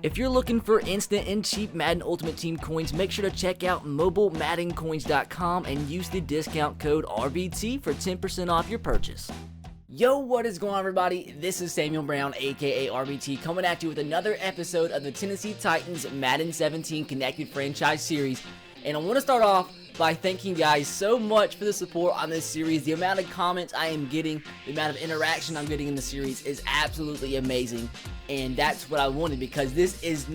If you're looking for instant and cheap Madden Ultimate Team coins, make sure to check out mobilemaddencoins.com and use the discount code RBT for 10% off your purchase. Yo, what is going on, everybody? This is Samuel Brown, aka RBT, coming at you with another episode of the Tennessee Titans Madden 17 Connected Franchise Series. And I want to start off by thanking you guys so much for the support on this series. The amount of comments I am getting, the amount of interaction I'm getting in the series is absolutely amazing. And that's what I wanted, because this isn't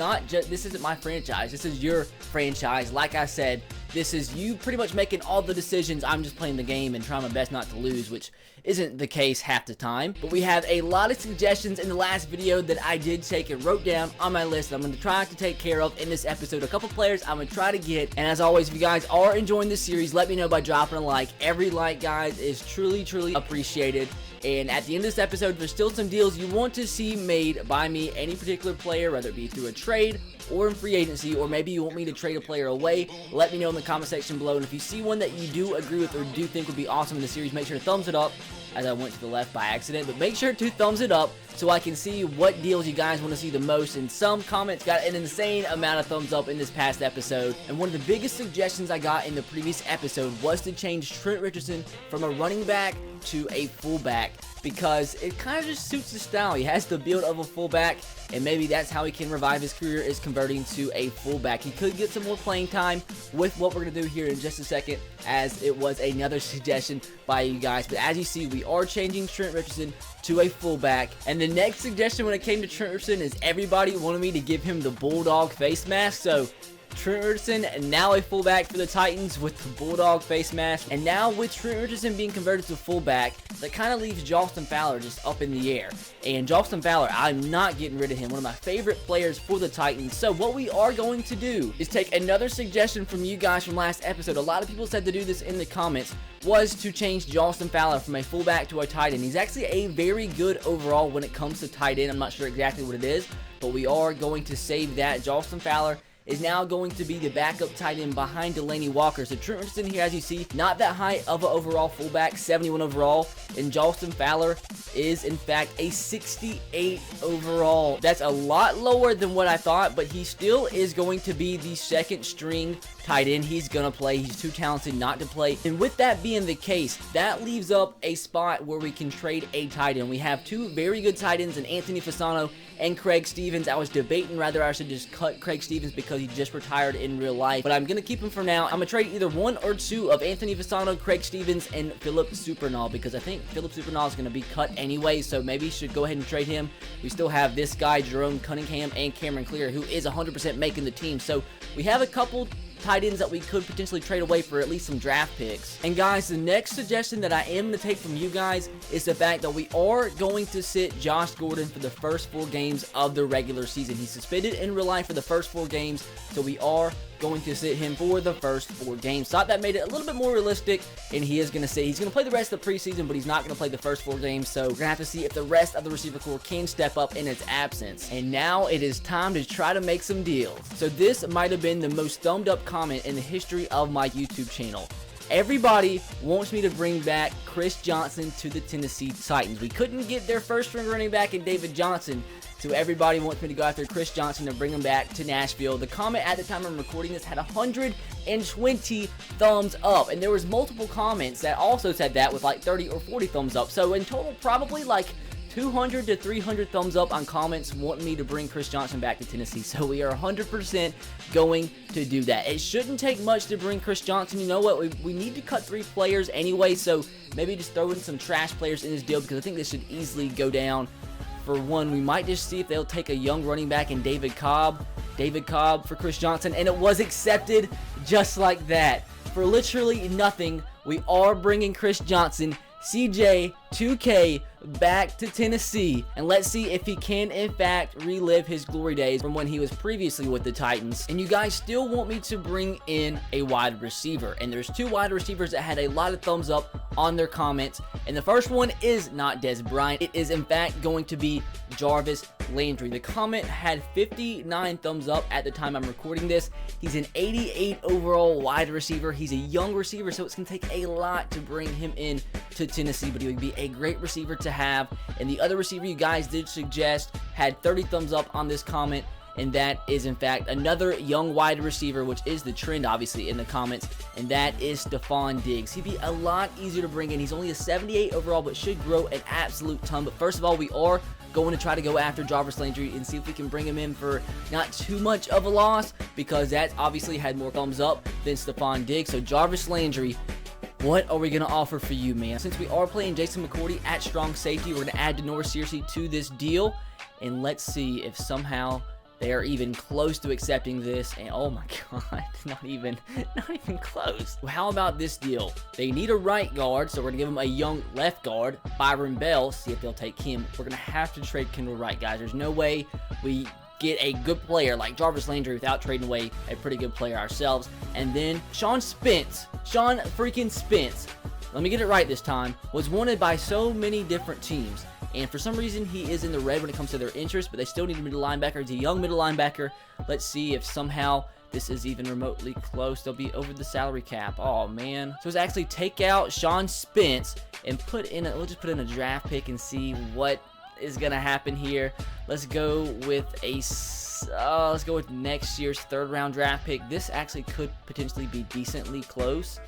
my franchise. This is your franchise. Like I said, this is you pretty much making all the decisions. I'm just playing the game and trying my best not to lose, which isn't the case half the time. But we have a lot of suggestions in the last video that I did take and wrote down on my list that I'm going to try to take care of in this episode. A couple players I'm going to try to get. And as always, if you guys are enjoying this series, let me know by dropping a like. Every like, guys, is truly appreciated. And at the end of this episode, there's still some deals you want to see made by me, any particular player, whether it be through a trade or in free agency, or maybe you want me to trade a player away. Let me know in the comment section below. And if you see one that you do agree with or do think would be awesome in the series, make sure to thumbs it up, as I went to the left by accident. But make sure to thumbs it up so I can see what deals you guys want to see the most. And some comments got an insane amount of thumbs up in this past episode. And one of the biggest suggestions I got in the previous episode was to change Trent Richardson from a running back to a fullback, because it kind of just suits his style. He has the build of a fullback, and maybe that's how he can revive his career, is converting to a fullback. He could get some more playing time with what we're going to do here in just a second, as it was another suggestion by you guys. But as you see, we are changing Trent Richardson to a fullback. And the next suggestion when it came to Trent Richardson is everybody wanted me to give him the Bulldog face mask. So Trent Richardson, now a fullback for the Titans with the Bulldog face mask. And now with Trent Richardson being converted to fullback, that kind of leaves Jalston Fowler just up in the air. And Jalston Fowler, I'm not getting rid of him. One of my favorite players for the Titans. So what we are going to do is take another suggestion from you guys from last episode. A lot of people said to do this in the comments, was to change Jalston Fowler from a fullback to a tight end. He's actually a very good overall when it comes to tight end. I'm not sure exactly what it is, but we are going to save that. Jalston Fowler is now going to be the backup tight end behind Delanie Walker. So Trent Richardson here, as you see, not that high of an overall fullback, 71 overall. And Jalston Fowler is, in fact, a 68 overall. That's a lot lower than what I thought, but he still is going to be the second string tight end. He's going to play. He's too talented not to play. And with that being the case, that leaves up a spot where we can trade a tight end. We have two very good tight ends in Anthony Fasano and Craig Stevens. I was debating whether I should just cut Craig Stevens because he just retired in real life, but I'm going to keep him for now. I'm going to trade either one or two of Anthony Fasano, Craig Stevens, and Philip Supernall, because I think Philip Supernall is going to be cut anyway, so maybe you should go ahead and trade him. We still have this guy, Jerome Cunningham, and Cameron Clear, who is 100% making the team. So we have a couple tight ends that we could potentially trade away for at least some draft picks. And guys, the next suggestion that I am going to take from you guys is the fact that we are going to sit Josh Gordon for the first 4 games of the regular season. He's suspended in real life for the first 4 games, so we are going to sit him for the first 4 games. Thought that made it a little bit more realistic, and he is going to say he's going to play the rest of the preseason, but he's not going to play the first 4 games, so we're going to have to see if the rest of the receiver core can step up in its absence. And now it is time to try to make some deals. So this might have been the most thumbed up comment in the history of my YouTube channel. Everybody wants me to bring back Chris Johnson to the Tennessee Titans. We couldn't get their first string running back in David Johnson, so everybody wants me to go after Chris Johnson and bring him back to Nashville. The comment at the time I'm recording this had 120 thumbs up, and there was multiple comments that also said that with like 30 or 40 thumbs up. So in total, probably like 200 to 300 thumbs up on comments wanting me to bring Chris Johnson back to Tennessee. So we are 100% going to do that. It shouldn't take much to bring Chris Johnson. You know what? We need to cut 3 players anyway, so maybe just throw in some trash players in this deal, because I think this should easily go down. For one, we might just see if they'll take a young running back in David Cobb for Chris Johnson, and it was accepted just like that. For literally nothing, we are bringing Chris Johnson, CJ2K, back to Tennessee, and let's see if he can in fact relive his glory days from when he was previously with the Titans. And you guys still want me to bring in a wide receiver, and there's 2 wide receivers that had a lot of thumbs up on their comments, and the first one is not Des Bryant. It is in fact going to be Jarvis Landry. The comment had 59 thumbs up at the time I'm recording this. He's an 88 overall wide receiver. He's a young receiver, so it's going to take a lot to bring him in to Tennessee, but he would be a great receiver to have. And the other receiver you guys did suggest had 30 thumbs up on this comment, and that is in fact another young wide receiver, which is the trend obviously in the comments, and that is Stephon Diggs. He'd be a lot easier to bring in. He's only a 78 overall, but should grow an absolute ton. But first of all, we are going to try to go after Jarvis Landry and see if we can bring him in for not too much of a loss, because that obviously had more thumbs up than Stephon Diggs. So Jarvis Landry, what are we going to offer for you, man? Since we are playing Jason McCourty at strong safety, we're going to add Denoris Searcy to this deal, and let's see if somehow they are even close to accepting this. And oh my god, not even close. Well, how about this deal? They need a right guard, so we're gonna give them a young left guard, Byron Bell. See if they'll take him. We're gonna have to trade Kendall Wright, guys. There's no way we get a good player like Jarvis Landry without trading away a pretty good player ourselves. And then Sean freaking Spence, let me get it right this time, was wanted by so many different teams. And for some reason, he is in the red when it comes to their interest, but they still need a middle linebacker. He's a young middle linebacker. Let's see if somehow this is even remotely close. They'll be over the salary cap. Oh, man. So let's actually take out Sean Spence and we'll just put in a draft pick and see what is going to happen here. Let's go with next year's third-round draft pick. This actually could potentially be decently close.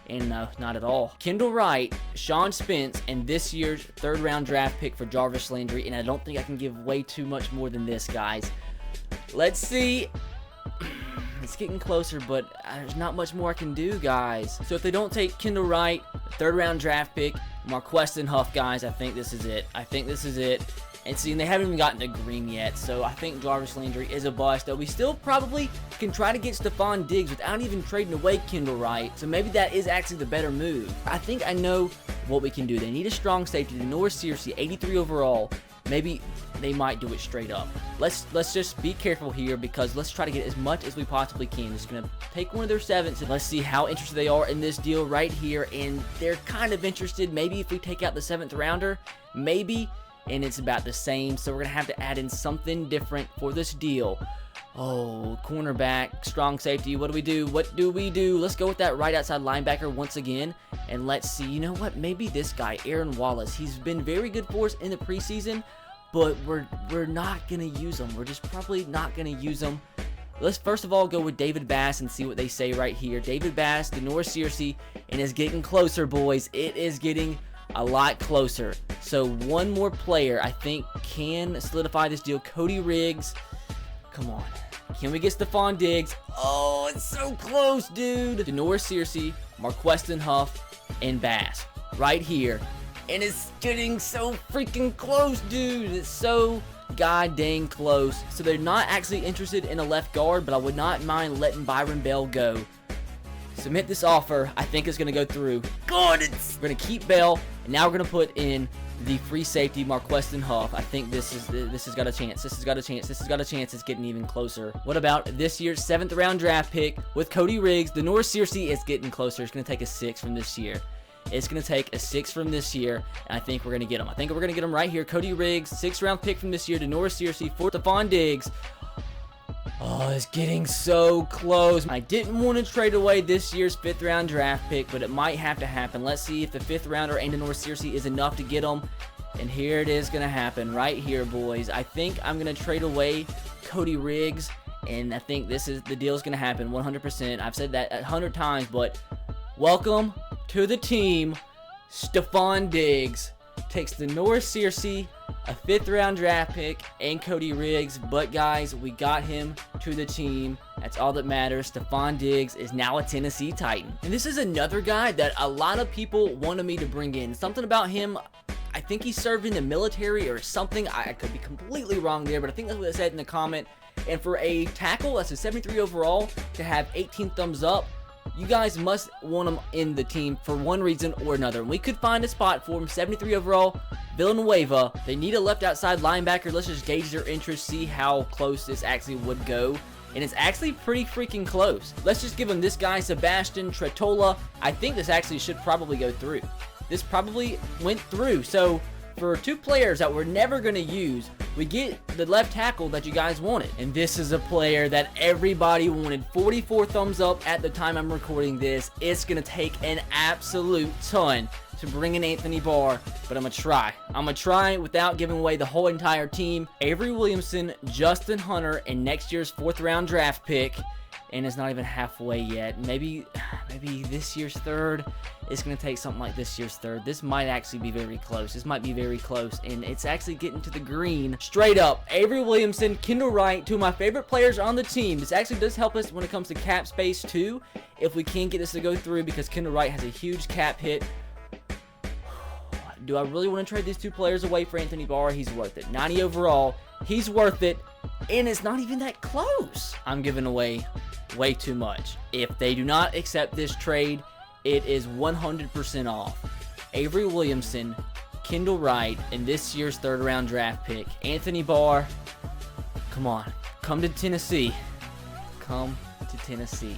And no, not at all. Kendall Wright, Sean Spence, and this year's third-round draft pick for Jarvis Landry. And I don't think I can give way too much more than this, guys. Let's see. It's getting closer, but there's not much more I can do, guys. So if they don't take Kendall Wright, third-round draft pick, Marquestin Huff, guys, I think this is it. And see, they haven't even gotten to green yet, so I think Jarvis Landry is a bust. Though we still probably can try to get Stephon Diggs without even trading away Kendall Wright, so maybe that is actually the better move. I think I know what we can do. They need a strong safety. Denoris Searcy, 83 overall. Maybe they might do it straight up. Let's just be careful here, because let's try to get as much as we possibly can. Just gonna take one of their sevens, and let's see how interested they are in this deal right here. And they're kind of interested. Maybe if we take out the 7th rounder, maybe. And it's about the same, so we're going to have to add in something different for this deal. Oh, cornerback, strong safety, what do we do? Let's go with that right outside linebacker once again, and let's see. You know what, maybe this guy, Aaron Wallace, he's been very good for us in the preseason, but we're not going to use him. We're just probably not going to use him. Let's first of all go with David Bass and see what they say right here. David Bass, Denoris Searcy, and it's getting closer, boys. It is getting a lot closer. So one more player I think can solidify this deal. Cody Riggs. Come on. Can we get Stephon Diggs? Oh, it's so close, dude. Denoris Searcy, Marquestin Huff, and Bass right here. And it's getting so freaking close, dude. It's so god dang close. So they're not actually interested in a left guard, but I would not mind letting Byron Bell go. Submit this offer. I think it's going to go through. Good. We're going to keep Bell, and now we're going to put in the free safety, Marquestin Huff. I think this has got a chance. This has got a chance. It's getting even closer. What about this year's 7th round draft pick with Cody Riggs? Denoris Searcy is getting closer. It's going to take a 6 from this year. It's going to take a 6 from this year, and I think we're going to get him. I think we're going to get him right here. Cody Riggs, 6th round pick from this year. Denoris Searcy for Stephon Diggs. Oh, it's getting so close. I didn't want to trade away this year's 5th round draft pick, but it might have to happen. Let's see if the 5th rounder and Denoris Searcy is enough to get him. And here it is going to happen right here, boys. I think I'm going to trade away Cody Riggs, and I think the deal is going to happen 100%. I've said that 100 times, but welcome to the team. Stephon Diggs takes Denoris Searcy, a 5th round draft pick, and Cody Riggs. But guys, we got him to the team. That's all that matters. Stephon Diggs is now a Tennessee Titan. And this is another guy that a lot of people wanted me to bring in. Something about him, I think he served in the military or something. I could be completely wrong there, but I think that's what it said in the comment. And for a tackle that's a 73 overall to have 18 thumbs up, you guys must want him in the team for one reason or another. And we could find a spot for him. 73 overall, Villanueva. They need a left outside linebacker. Let's just gauge their interest, see how close this actually would go. And it's actually pretty freaking close. Let's just give him this guy, Sebastian Tretola. I think this actually should probably go through. This probably went through. So for 2 players that we're never going to use, we get the left tackle that you guys wanted. And this is a player that everybody wanted. 44 thumbs up at the time I'm recording this. It's going to take an absolute ton to bring in Anthony Barr, but I'm going to try. I'm going to try without giving away the whole entire team. Avery Williamson, Justin Hunter, and next year's 4th round draft pick. And it's not even halfway yet. Maybe this year's 3rd. It's going to take something like this year's 3rd. This might actually be very close. This might be very close. And it's actually getting to the green. Straight up, Avery Williamson, Kendall Wright, 2 of my favorite players on the team. This actually does help us when it comes to cap space too, if we can get this to go through, because Kendall Wright has a huge cap hit. Do I really want to trade these 2 players away for Anthony Barr? He's worth it. 90 overall. He's worth it. And it's not even that close. I'm giving away way too much. If they do not accept this trade, it is 100% off. Avery Williamson, Kendall Wright, and this year's 3rd round draft pick. Anthony Barr, come on. Come to Tennessee. Come to Tennessee.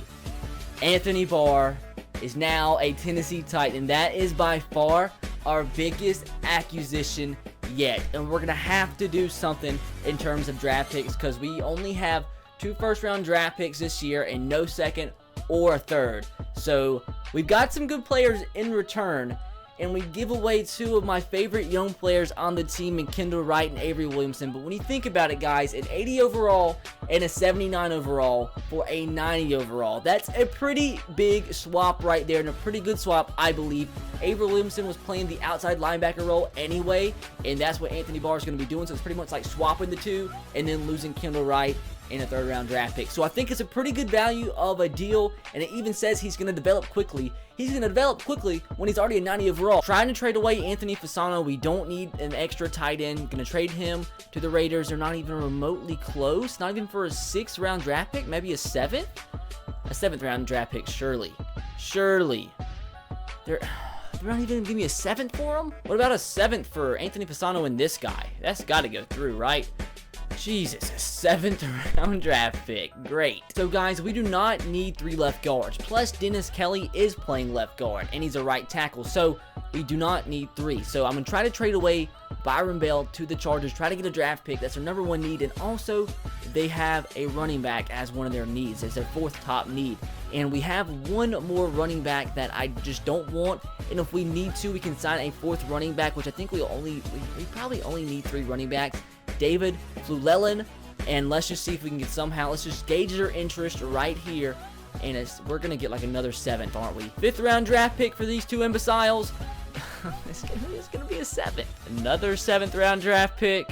Anthony Barr is now a Tennessee Titan. That is by far our biggest acquisition yet. And we're going to have to do something in terms of draft picks, because we only have 2 first-round draft picks this year and no 2nd or a 3rd. So we've got some good players in return, and we give away 2 of my favorite young players on the team in Kendall Wright and Avery Williamson. But when you think about it, guys, an 80 overall and a 79 overall for a 90 overall, that's a pretty big swap right there, and a pretty good swap, I believe. Avery Williamson was playing the outside linebacker role anyway, and that's what Anthony Barr is going to be doing. So it's pretty much like swapping the 2 and then losing Kendall Wright in a 3rd round draft pick. So I think it's a pretty good value of a deal, and it even says he's going to develop quickly. He's going to develop quickly when he's already a 90 overall. Trying to trade away Anthony Fasano. We don't need an extra tight end. Going to trade him to the Raiders. They're not even remotely close. Not even for a 6th round draft pick. Maybe a 7th? A 7th round draft pick, surely. Surely. They're not even going to give me a 7th for him? What about a 7th for Anthony Fasano and this guy? That's got to go through, right? Jesus, a 7th round draft pick. Great. So guys, we do not need 3 left guards. Plus, Dennis Kelly is playing left guard, and he's a right tackle. So we do not need 3. So I'm going to try to trade away Byron Bell to the Chargers. Try to get a draft pick. That's their number 1 need. And also, they have a running back as one of their needs. It's their 4th top need. And we have 1 more running back that I just don't want. And if we need to, we can sign a 4th running back, which I think we probably only need 3 running backs. David Flulellen, and let's just see if we can get somehow, let's just gauge their interest right here, and we're going to get like another 7th, aren't we? 5th round draft pick for these 2 imbeciles. it's going to be a 7th. Another 7th round draft pick.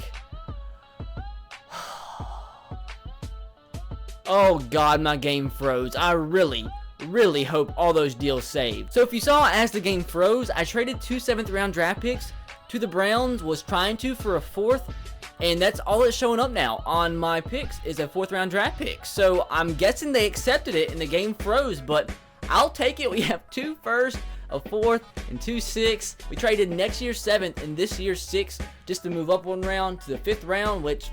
Oh God, my game froze. I really hope all those deals saved. So if you saw, as the game froze, I traded 2 7th round draft picks to the Browns, was trying to for a 4th, and that's all that's showing up now on my picks is a 4th round draft pick. So I'm guessing they accepted it and the game froze, but I'll take it. We have 2 firsts, a 4th, and 2 6th. We traded next year's 7th and this year's 6th just to move up 1 round to the 5th round, which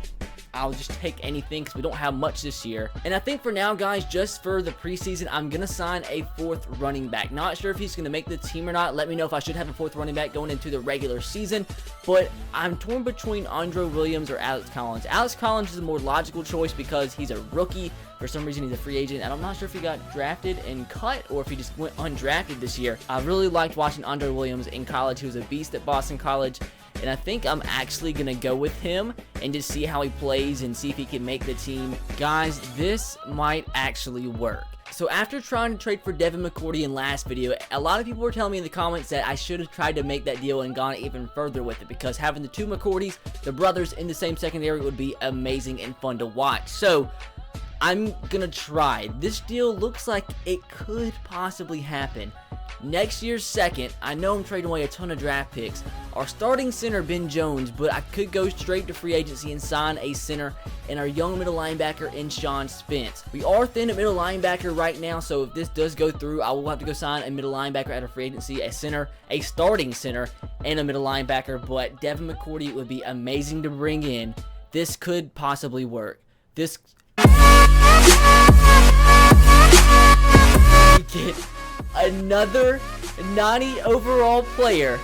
I'll just take anything because we don't have much this year. And I think for now, guys, just for the preseason, I'm going to sign a 4th running back. Not sure if he's going to make the team or not. Let me know if I should have a 4th running back going into the regular season. But I'm torn between Andre Williams or Alex Collins. Alex Collins is a more logical choice because he's a rookie. For some reason, he's a free agent, and I'm not sure if he got drafted and cut or if he just went undrafted this year. I really liked watching Andre Williams in college. He was a beast at Boston College. And I think I'm actually going to go with him and just see how he plays and see if he can make the team. Guys, this might actually work. So after trying to trade for Devin McCourty in last video, a lot of people were telling me in the comments that I should have tried to make that deal and gone even further with it, because having the 2 McCourtys, the brothers, in the same secondary would be amazing and fun to watch. So I'm going to try. This deal looks like it could possibly happen. Next year's 2nd, I know I'm trading away a ton of draft picks. Our starting center, Ben Jones, but I could go straight to free agency and sign a center, and our young middle linebacker in Sean Spence. We are thin at middle linebacker right now, so if this does go through, I will have to go sign a middle linebacker at a free agency, a center, a starting center, and a middle linebacker. But Devin McCourty would be amazing to bring in. This could possibly work. This get another 90 overall player,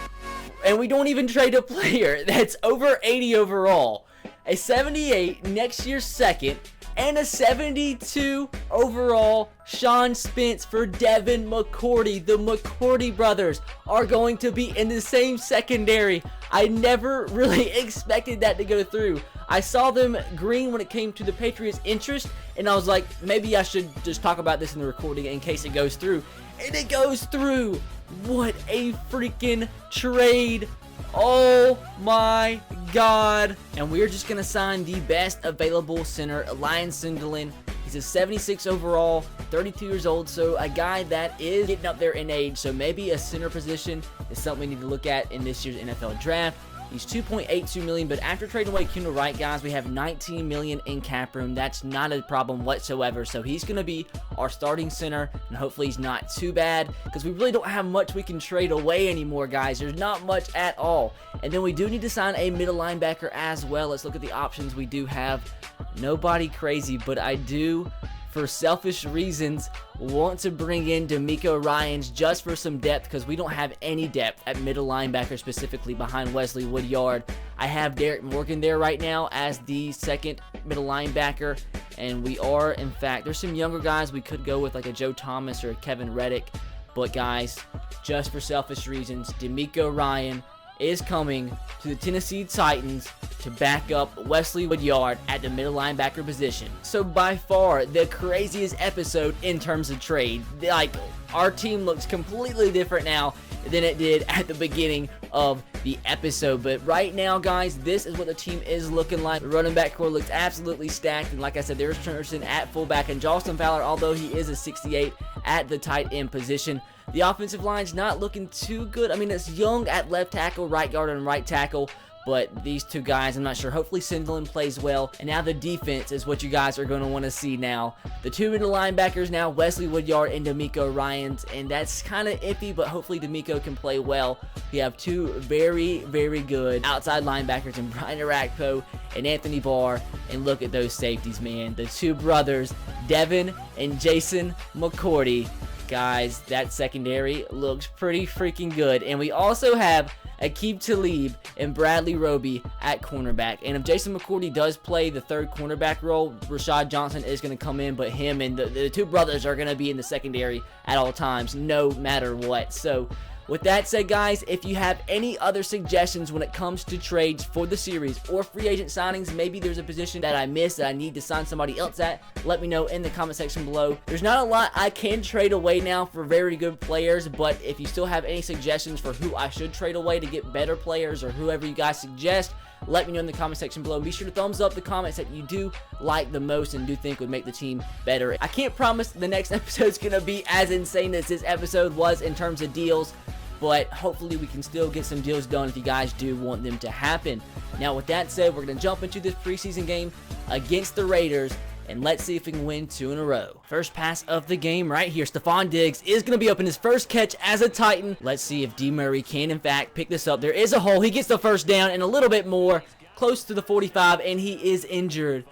and we don't even trade a player that's over 80 overall. A 78 next year's 2nd, and a 72 overall Sean Spence for Devin McCourty. The McCourty brothers are going to be in the same secondary. I never really expected that to go through. I saw them green when it came to the Patriots' interest, and I was like, maybe I should just talk about this in the recording in case it goes through. And it goes through. What a freaking trade. Oh my God. And we're just going to sign the best available center, Lion Sunderland. He's a 76 overall, 32 years old, so a guy that is getting up there in age. So maybe a center position is something we need to look at in this year's NFL draft. He's $2.82 million, but after trading away Kendall Wright, guys, we have $19 million in cap room. That's not a problem whatsoever. So he's going to be our starting center, and hopefully he's not too bad, because we really don't have much we can trade away anymore, guys. There's not much at all. And then we do need to sign a middle linebacker as well. Let's look at the options we do have. Nobody crazy, but I do, for selfish reasons, want to bring in DeMeco Ryans just for some depth, because we don't have any depth at middle linebacker, specifically behind Wesley Woodyard. I have Derek Morgan there right now as the second middle linebacker, and we are, in fact, there's some younger guys we could go with, like a Joe Thomas or a Kevin Reddick, but guys, just for selfish reasons, DeMeco Ryan is coming to the Tennessee Titans to back up Wesley Woodyard at the middle linebacker position. So by far the craziest episode in terms of trade. Like, our team looks completely different now than it did at the beginning of the episode. But right now, guys, this is what the team is looking like. The running back core looks absolutely stacked, and like I said, there's Turnerson at fullback and Jalston Fowler, although he is a 68, at the tight end position. The offensive line's not looking too good. I mean, it's Young at left tackle, right guard, and right tackle. But these two guys, I'm not sure. Hopefully Sunderland plays well. And now the defense is what you guys are going to want to see now. The two middle linebackers now, Wesley Woodyard and DeMeco Ryans. And that's kind of iffy, but hopefully DeMeco can play well. We have two very, very good outside linebackers in Brian Arakpo and Anthony Barr. And look at those safeties, man. The two brothers, Devin and Jason McCourty. Guys, that secondary looks pretty freaking good. And we also have Aqib Talib and Bradley Roby at cornerback. And if Jason McCourty does play the third cornerback role, Rashad Johnson is going to come in, but him and the two brothers are going to be in the secondary at all times, no matter what. So with that said, guys, if you have any other suggestions when it comes to trades for the series or free agent signings, maybe there's a position that I missed that I need to sign somebody else at, let me know in the comment section below. There's not a lot I can trade away now for very good players, but if you still have any suggestions for who I should trade away to get better players, or whoever you guys suggest, let me know in the comment section below. And be sure to thumbs up the comments that you do like the most and do think would make the team better. I can't promise the next episode's going to be as insane as this episode was in terms of deals, but hopefully we can still get some deals done if you guys do want them to happen. Now, with that said, we're going to jump into this preseason game against the Raiders, and let's see if we can win 2 in a row. First pass of the game right here. Stephon Diggs is going to be open, his first catch as a Titan. Let's see if D. Murray can, in fact, pick this up. There is a hole. He gets the first down and a little bit more, close to the 45, and he is injured.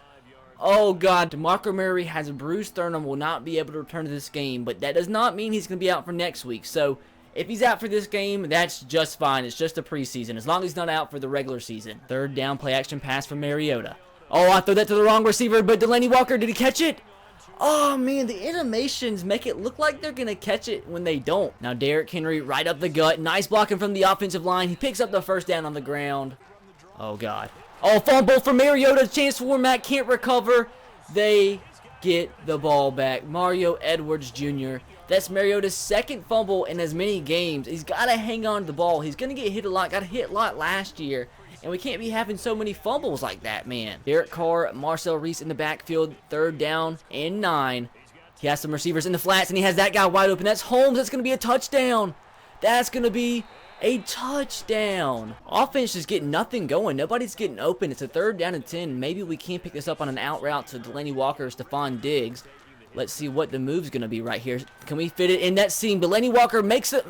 Oh, God. DeMarco Murray has a bruised sternum, will not be able to return to this game, but that does not mean he's going to be out for next week. So if he's out for this game, that's just fine. It's just a preseason, as long as he's not out for the regular season. Third down, play action pass from Mariota. Oh, I threw that to the wrong receiver, but Delaney Walker, did he catch it? Oh, man, the animations make it look like they're going to catch it when they don't. Now, Derrick Henry right up the gut. Nice blocking from the offensive line. He picks up the first down on the ground. Oh, God. Oh, fumble for Mariota. Chance for Matt, can't recover. They get the ball back. Mario Edwards Jr. That's Mariota's second fumble in as many games. He's got to hang on to the ball. He's going to get hit a lot. Got hit a lot last year. And we can't be having so many fumbles like that, man. Derek Carr, Marcel Reese in the backfield. Third down and 9. He has some receivers in the flats, and he has that guy wide open. That's Holmes. That's going to be a touchdown. That's going to be a touchdown. Offense is getting nothing going. Nobody's getting open. It's a third down and 10. Maybe we can pick this up on an out route to Delaney Walker or Stephon Diggs. Let's see what the move's going to be right here. Can we fit it in that seam? Delaney Walker makes it.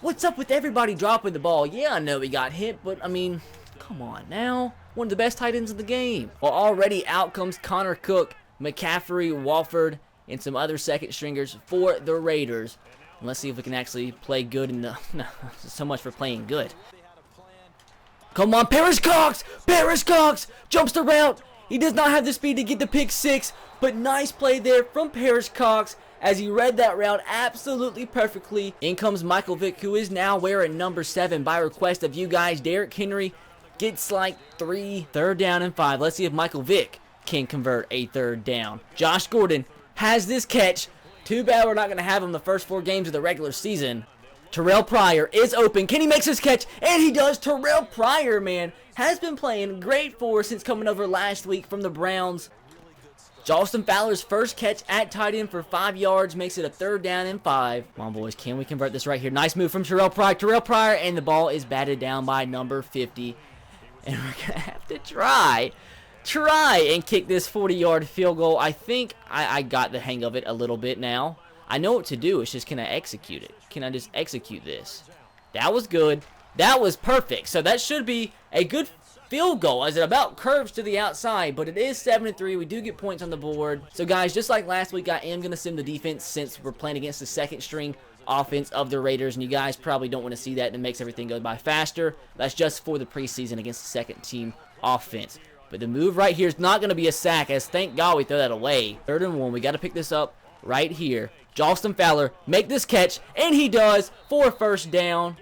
What's up with everybody dropping the ball? Yeah, I know he got hit, but, I mean, come on now. One of the best tight ends in the game. Well, already out comes Connor Cook, McCaffrey, Walford, and some other second stringers for the Raiders. And let's see if we can actually play good in the... No, so much for playing good. Come on, Paris Cox! Paris Cox! Jumps the route, He does not have the speed to get the pick six, but nice play there from Parrish Cox as he read that route absolutely perfectly. In comes Michael Vick, who is now wearing number 7 by request of you guys. Derrick Henry gets like 3rd down and 5. Let's see if Michael Vick can convert a 3rd down. Josh Gordon has this catch. Too bad we're not going to have him the first 4 games of the regular season. Terrell Pryor is open. Can he make this catch? And he does. Terrell Pryor, man, has been playing great for us since coming over last week from the Browns. Justin Fowler's first catch at tight end for 5 yards makes it a 3rd down and 5. Come on, boys. Can we convert this right here? Nice move from Terrell Pryor. Terrell Pryor, and the ball is batted down by number 50. And we're going to have to try and kick this 40-yard field goal. I think I got the hang of it a little bit now. I know what to do. It's just, can I execute it? Can I just execute this? That was good. That was perfect. So that should be a good field goal as it about curves to the outside, but it is 7-3. We do get points on the board. So guys, just like last week, I am going to sim the defense since we're playing against the 2nd string offense of the Raiders, and you guys probably don't want to see that, and it makes everything go by faster. That's just for the preseason against the 2nd team offense. But the move right here is not going to be a sack, as thank God we throw that away. 3rd and 1. We got to pick this up right here. Justin Fowler make this catch, and he does for a 1st down.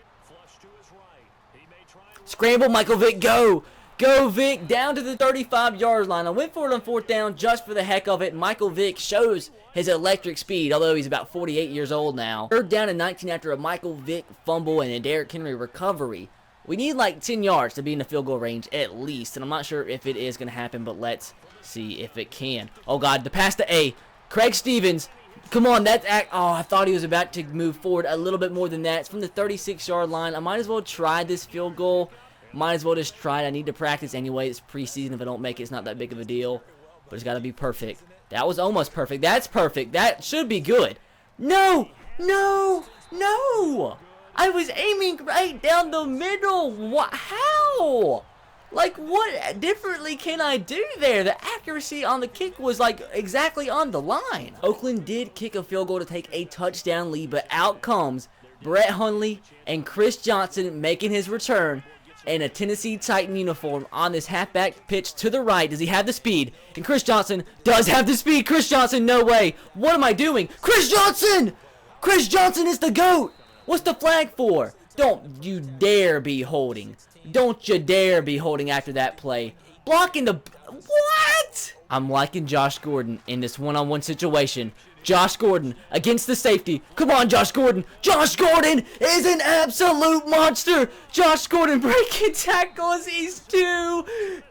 Scramble, Michael Vick, go! Go, Vick, down to the 35-yard line. I went for it on 4th down just for the heck of it. Michael Vick shows his electric speed, although he's about 48 years old now. 3rd down and 19 after a Michael Vick fumble and a Derrick Henry recovery. We need like 10 yards to be in the field goal range at least, and I'm not sure if it is going to happen, but let's see if it can. Oh, God, the pass to A. Craig Stevens. Come on, that's oh, I thought he was about to move forward a little bit more than that. It's from the 36-yard line. I might as well try this field goal. Might as well just try it. I need to practice anyway. It's preseason. If I don't make it, it's not that big of a deal. But it's got to be perfect. That was almost perfect. That's perfect. That should be good. No! No! No! I was aiming right down the middle. What? How? Like, what differently can I do there? The accuracy on the kick was, like, exactly on the line. Oakland did kick a field goal to take a touchdown lead, but out comes Brett Hundley and Chris Johnson making his return in a Tennessee Titan uniform on this halfback pitch to the right. Does he have the speed? And Chris Johnson does have the speed. Chris Johnson, no way. What am I doing? Chris Johnson! Chris Johnson is the GOAT! What's the flag for? Don't you dare be holding. Don't you dare be holding after that play. Blocking the... What? I'm liking Josh Gordon in this one-on-one situation. Josh Gordon against the safety. Come on, Josh Gordon. Josh Gordon is an absolute monster. Josh Gordon breaking tackles. He's too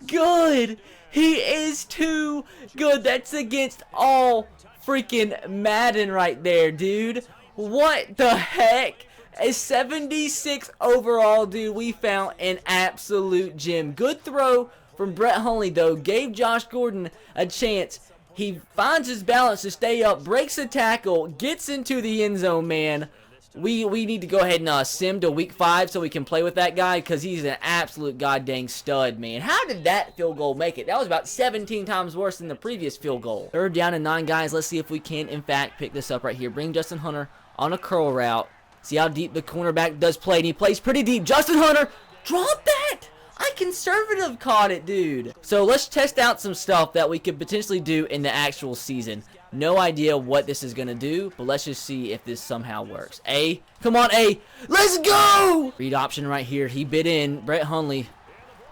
good. He is too good. That's against all freaking Madden right there, dude. What the heck? A 76 overall, dude. We found an absolute gem. Good throw from Brett Hundley, though. Gave Josh Gordon a chance. He finds his balance to stay up, breaks a tackle, gets into the end zone, man. We need to go ahead and sim to week 5 so we can play with that guy because he's an absolute goddamn stud, man. How did that field goal make it? That was about 17 times worse than the previous field goal. 3rd down and 9, guys. Let's see if we can, in fact, pick this up right here. Bring Justin Hunter on a curl route. See how deep the cornerback does play, and he plays pretty deep. Justin Hunter, drop that! I conservative caught it, dude. So let's test out some stuff that we could potentially do in the actual season. No idea what this is going to do, but let's just see if this somehow works. A, come on, A. Let's go! Read option right here. He bit in. Brett Hundley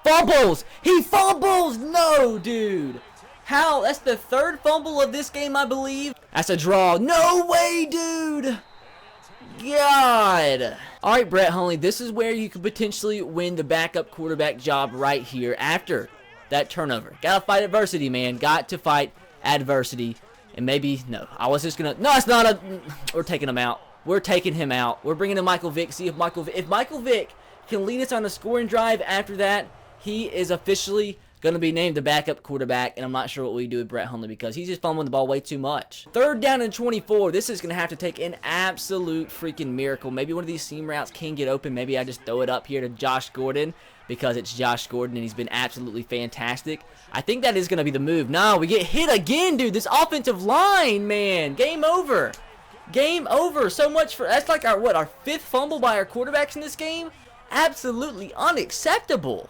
fumbles. He fumbles. No, dude. How? That's the 3rd fumble of this game, I believe. That's a draw. No way, dude. God. All right, Brett Hundley, this is where you could potentially win the backup quarterback job right here after that turnover. Gotta fight adversity, man. Got to fight adversity. And maybe, no, I was just gonna, no, it's not a, we're taking him out. We're taking him out. We're bringing in Michael Vick. See if Michael Vick can lead us on a scoring drive after that. He is officially going to be named the backup quarterback, and I'm not sure what we do with Brett Hundley because he's just fumbling the ball way too much. 3rd down and 24. This is going to have to take an absolute freaking miracle. Maybe one of these seam routes can get open. Maybe I just throw it up here to Josh Gordon because it's Josh Gordon, and he's been absolutely fantastic. I think that is going to be the move. No, we get hit again, dude. This offensive line, man. Game over. Game over. So much for, that's like our 5th fumble by our quarterbacks in this game? Absolutely unacceptable.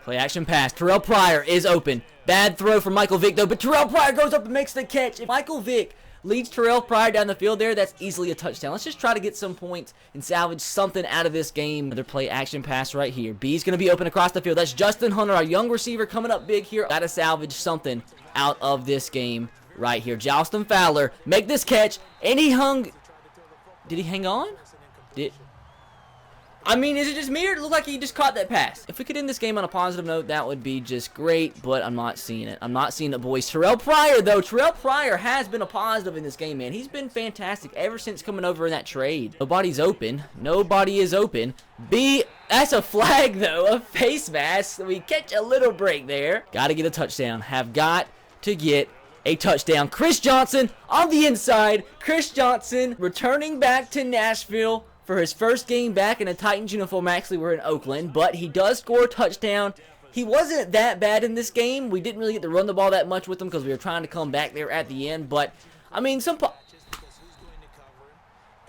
Play action pass. Terrell Pryor is open. Bad throw from Michael Vick, though, but Terrell Pryor goes up and makes the catch. If Michael Vick leads Terrell Pryor down the field there, that's easily a touchdown. Let's just try to get some points and salvage something out of this game. Another play action pass right here. B's going to be open across the field. That's Justin Hunter, our young receiver, coming up big here. Got to salvage something out of this game right here. Justin Fowler, make this catch, and he hung. Did he hang on? I mean, is it just me or it looked like he just caught that pass? If we could end this game on a positive note, that would be just great, but I'm not seeing it. I'm not seeing it, boys. Terrell Pryor, though. Terrell Pryor has been a positive in this game, man. He's been fantastic ever since coming over in that trade. Nobody's open. Nobody is open. B, that's a flag, though. A face mask. We catch a little break there. Got to get a touchdown. Have got to get a touchdown. Chris Johnson on the inside. Chris Johnson returning back to Nashville for his first game back in a Titans uniform. Actually, we're in Oakland, but he does score a touchdown. He wasn't that bad in this game. We didn't really get to run the ball that much with him because we were trying to come back there at the end, but I mean,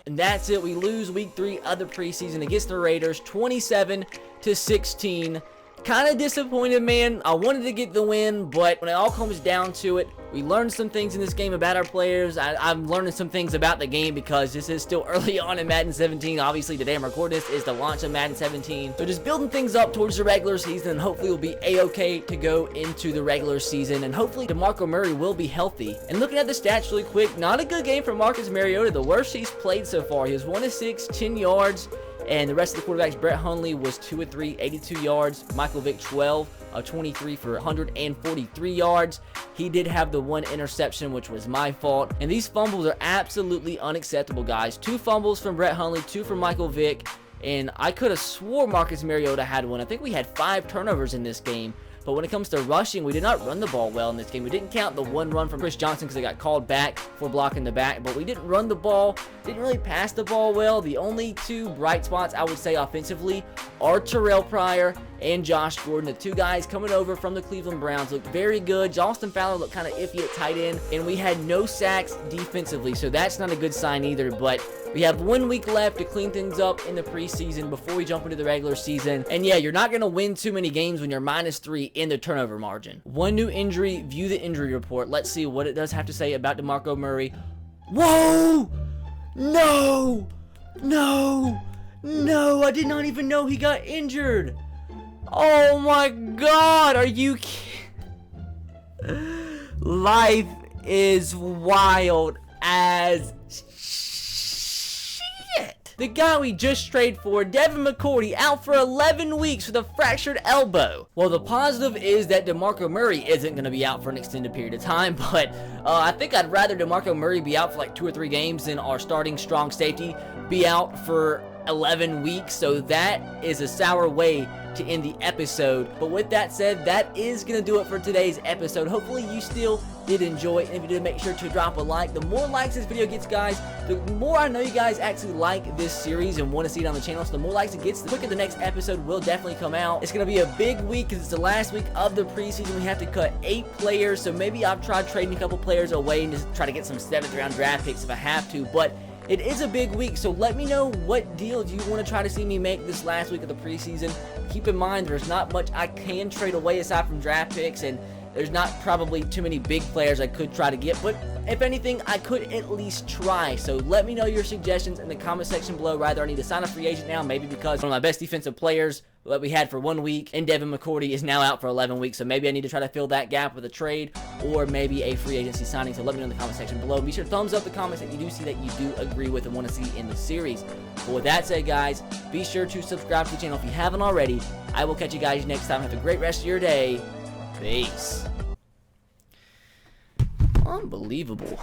and that's it. We lose week 3 of the preseason against the Raiders, 27-16. Kind of disappointed, man. I wanted to get the win, but when it all comes down to it, we learned some things in this game about our players. I'm learning some things about the game because this is still early on in Madden 17. Obviously, today I'm recording this is the launch of Madden 17. So just building things up towards the regular season, and hopefully we'll be A-okay to go into the regular season, and hopefully DeMarco Murray will be healthy. And looking at the stats really quick, not a good game for Marcus Mariota. The worst he's played so far. He was 1 of 6, 10 yards. And the rest of the quarterbacks, Brett Hundley was 2 of 3, 82 yards. Michael Vick, 12 of 23 for 143 yards. He did have the 1 interception, which was my fault. And these fumbles are absolutely unacceptable, guys. 2 fumbles from Brett Hundley, 2 from Michael Vick. And I could have swore Marcus Mariota had 1. I think we had 5 turnovers in this game. But when it comes to rushing, we did not run the ball well in this game. We didn't count the 1 run from Chris Johnson because they got called back for blocking the back. But we didn't run the ball, didn't really pass the ball well. The only 2 bright spots, I would say, offensively are Terrell Pryor and Josh Gordon. The 2 guys coming over from the Cleveland Browns looked very good. Justin Fowler looked kind of iffy at tight end. And we had no sacks defensively, so that's not a good sign either. But we have 1 week left to clean things up in the preseason before we jump into the regular season. And yeah, you're not going to win too many games when you're -3 in the turnover margin. 1 new injury, view the injury report. Let's see what it does have to say about DeMarco Murray. Whoa! No! No! No! I did not even know he got injured. Oh my God! Are you kidding? Life is wild as the guy we just traded for, Devin McCourty, out for 11 weeks with a fractured elbow. Well, the positive is that DeMarco Murray isn't going to be out for an extended period of time, but I think I'd rather DeMarco Murray be out for like 2 or 3 games than our starting strong safety be out for 11 weeks, so that is a sour way to end the episode. But with that said, that is going to do it for today's episode. Hopefully you still did enjoy it, and if you did, make sure to drop a like. The more likes this video gets, guys, the more I know you guys actually like this series and want to see it on the channel. So the more likes it gets, the quicker the next episode will definitely come out. It's going to be a big week because it's the last week of the preseason. We have to cut 8 players, so maybe I've tried trading a couple players away and just try to get some 7th round draft picks if I have to, but it is a big week, so let me know what deals you want to try to see me make this last week of the preseason. Keep in mind, there's not much I can trade away aside from draft picks, and there's not probably too many big players I could try to get, but if anything, I could at least try. So let me know your suggestions in the comment section below. Rather, I need to sign a free agent now, maybe because one of my best defensive players that we had for 1 week, and Devin McCourty is now out for 11 weeks, so maybe I need to try to fill that gap with a trade or maybe a free agency signing. So let me know in the comment section below. Be sure to thumbs up the comments that you do see that you do agree with and want to see in the series. But with that said, guys, be sure to subscribe to the channel if you haven't already. I will catch you guys next time. Have a great rest of your day. Peace. Unbelievable.